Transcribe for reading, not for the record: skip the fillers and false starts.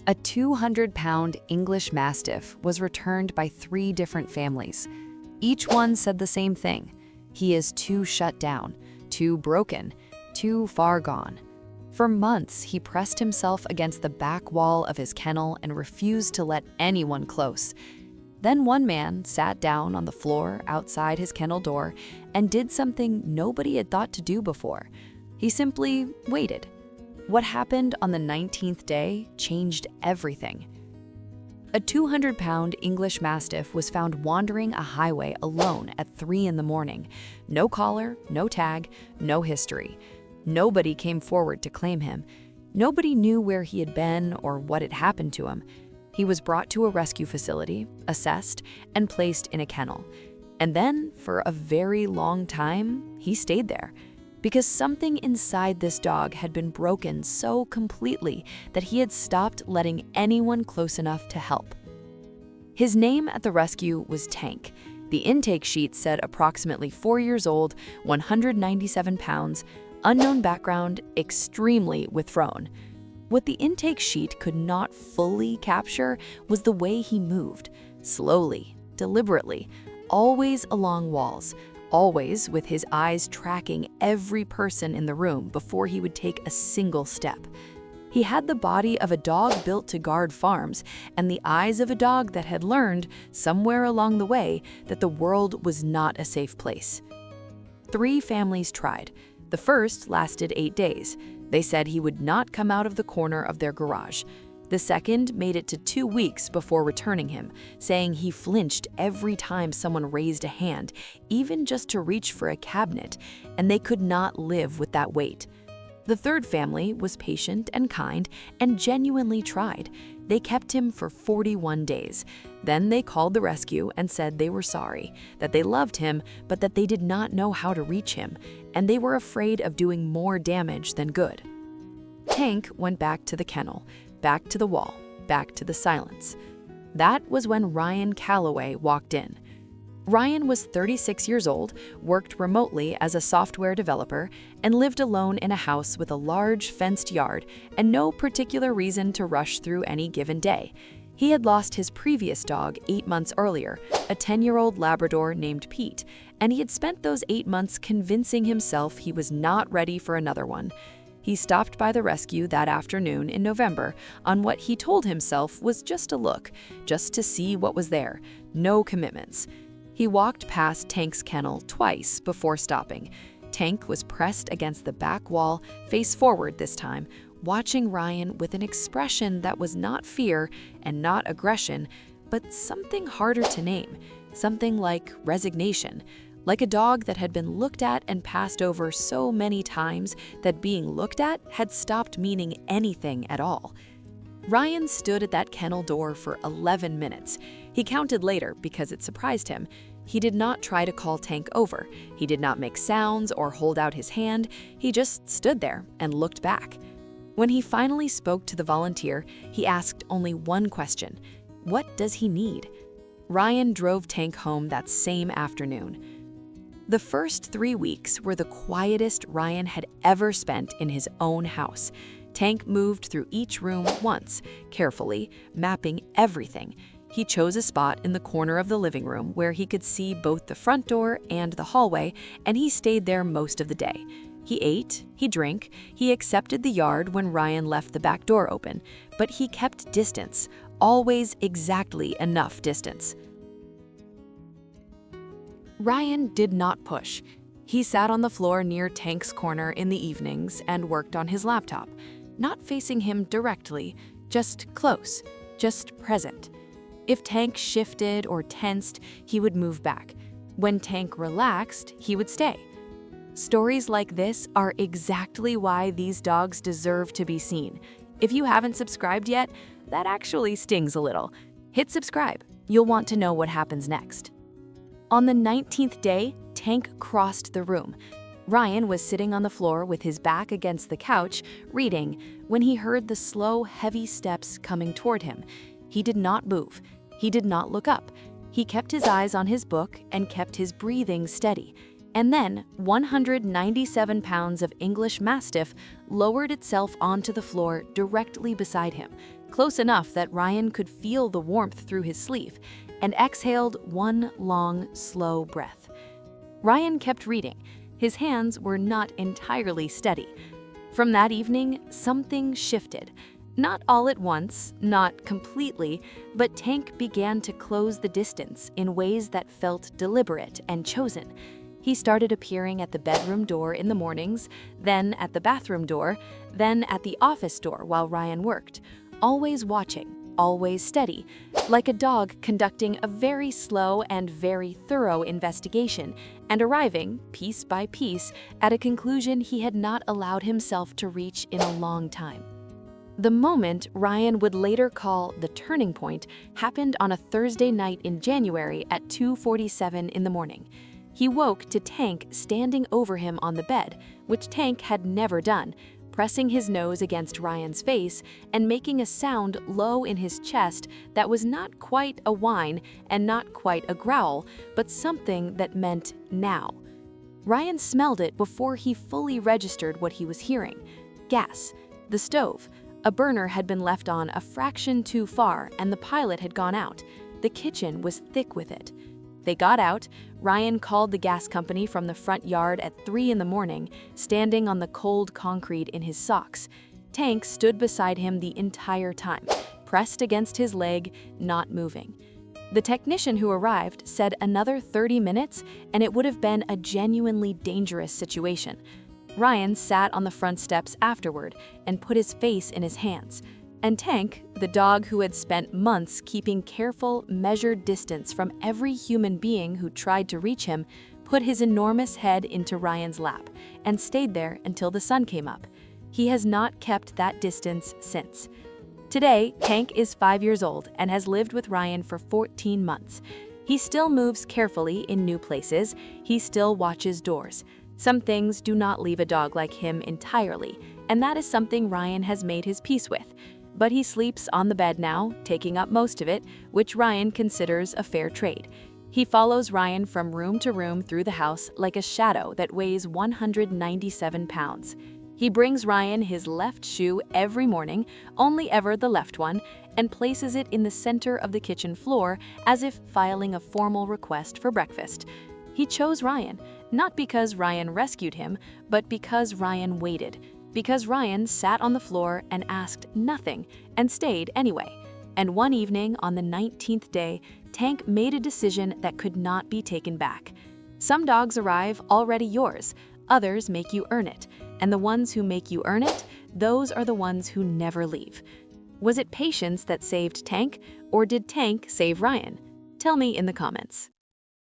A 200-pound English Mastiff was returned by 3 different families. Each one said the same thing. He is too shut down, too broken, too far gone. For months, he pressed himself against the back wall of his kennel and refused to let anyone close. Then one man sat down on the floor outside his kennel door and did something nobody had thought to do before. He simply waited. What happened on the 19th day changed everything. A 200-pound English Mastiff was found wandering a highway alone at 3 in the morning. No collar, no tag, no history. Nobody came forward to claim him. Nobody knew where he had been or what had happened to him. He was brought to a rescue facility, assessed, and placed in a kennel. And then, for a very long time, he stayed there. Because something inside this dog had been broken so completely that he had stopped letting anyone close enough to help. His name at the rescue was Tank. The intake sheet said approximately 4 years old, 197 pounds, unknown background, extremely withdrawn. What the intake sheet could not fully capture was the way he moved, slowly, deliberately, always along walls, always with his eyes tracking every person in the room before he would take a single step. He had the body of a dog built to guard farms and the eyes of a dog that had learned, somewhere along the way, that the world was not a safe place. 3 families tried. The first lasted 8 days. They said he would not come out of the corner of their garage. The second made it to 2 weeks before returning him, saying he flinched every time someone raised a hand, even just to reach for a cabinet, and they could not live with that weight. The third family was patient and kind and genuinely tried. They kept him for 41 days. Then they called the rescue and said they were sorry, that they loved him, but that they did not know how to reach him, and they were afraid of doing more damage than good. Tank went back to the kennel, back to the wall, back to the silence. That was when Ryan Calloway walked in. Ryan was 36 years old, worked remotely as a software developer, and lived alone in a house with a large fenced yard and no particular reason to rush through any given day. He had lost his previous dog 8 months earlier, a 10-year-old Labrador named Pete, and he had spent those 8 months convincing himself he was not ready for another one. He stopped by the rescue that afternoon in November on what he told himself was just a look, just to see what was there, no commitments. He walked past Tank's kennel twice before stopping. Tank was pressed against the back wall, face forward this time, watching Ryan with an expression that was not fear and not aggression, but something harder to name, something like resignation. Like a dog that had been looked at and passed over so many times that being looked at had stopped meaning anything at all. Ryan stood at that kennel door for 11 minutes. He counted later because it surprised him. He did not try to call Tank over. He did not make sounds or hold out his hand. He just stood there and looked back. When he finally spoke to the volunteer, he asked only one question: what does he need? Ryan drove Tank home that same afternoon. The first 3 weeks were the quietest Ryan had ever spent in his own house. Tank moved through each room once, carefully, mapping everything. He chose a spot in the corner of the living room where he could see both the front door and the hallway, and he stayed there most of the day. He ate, he drank, he accepted the yard when Ryan left the back door open, but he kept distance, always exactly enough distance. Ryan did not push. He sat on the floor near Tank's corner in the evenings and worked on his laptop, not facing him directly, just close, just present. If Tank shifted or tensed, he would move back. When Tank relaxed, he would stay. Stories like this are exactly why these dogs deserve to be seen. If you haven't subscribed yet, that actually stings a little. Hit subscribe. You'll want to know what happens next. On the 19th day, Tank crossed the room. Ryan was sitting on the floor with his back against the couch, reading, when he heard the slow, heavy steps coming toward him. He did not move. He did not look up. He kept his eyes on his book and kept his breathing steady. And then 197 pounds of English Mastiff lowered itself onto the floor directly beside him, close enough that Ryan could feel the warmth through his sleeve, and exhaled one long, slow breath. Ryan kept reading. His hands were not entirely steady. From that evening, something shifted. Not all at once, not completely, but Tank began to close the distance in ways that felt deliberate and chosen. He started appearing at the bedroom door in the mornings, then at the bathroom door, then at the office door while Ryan worked, always watching, always steady, like a dog conducting a very slow and very thorough investigation and arriving, piece by piece, at a conclusion he had not allowed himself to reach in a long time. The moment Ryan would later call the turning point happened on a Thursday night in January at 2:47 in the morning. He woke to Tank standing over him on the bed, which Tank had never done, pressing his nose against Ryan's face and making a sound low in his chest that was not quite a whine and not quite a growl, but something that meant now. Ryan smelled it before he fully registered what he was hearing. Gas. The stove. A burner had been left on a fraction too far and the pilot had gone out. The kitchen was thick with it. They got out. Ryan called the gas company from the front yard at 3 in the morning, standing on the cold concrete in his socks. Tank stood beside him the entire time, pressed against his leg, not moving. The technician who arrived said another 30 minutes and it would have been a genuinely dangerous situation. Ryan sat on the front steps afterward and put his face in his hands. And Tank, the dog who had spent months keeping careful, measured distance from every human being who tried to reach him, put his enormous head into Ryan's lap and stayed there until the sun came up. He has not kept that distance since. Today, Tank is 5 years old and has lived with Ryan for 14 months. He still moves carefully in new places. He still watches doors. Some things do not leave a dog like him entirely, and that is something Ryan has made his peace with. But he sleeps on the bed now, taking up most of it, which Ryan considers a fair trade. He follows Ryan from room to room through the house like a shadow that weighs 197 pounds. He brings Ryan his left shoe every morning, only ever the left one, and places it in the center of the kitchen floor as if filing a formal request for breakfast. He chose Ryan, not because Ryan rescued him, but because Ryan waited. Because Ryan sat on the floor and asked nothing and stayed anyway. And one evening on the 19th day, Tank made a decision that could not be taken back. Some dogs arrive already yours, others make you earn it, and the ones who make you earn it, those are the ones who never leave. Was it patience that saved Tank, or did Tank save Ryan? Tell me in the comments.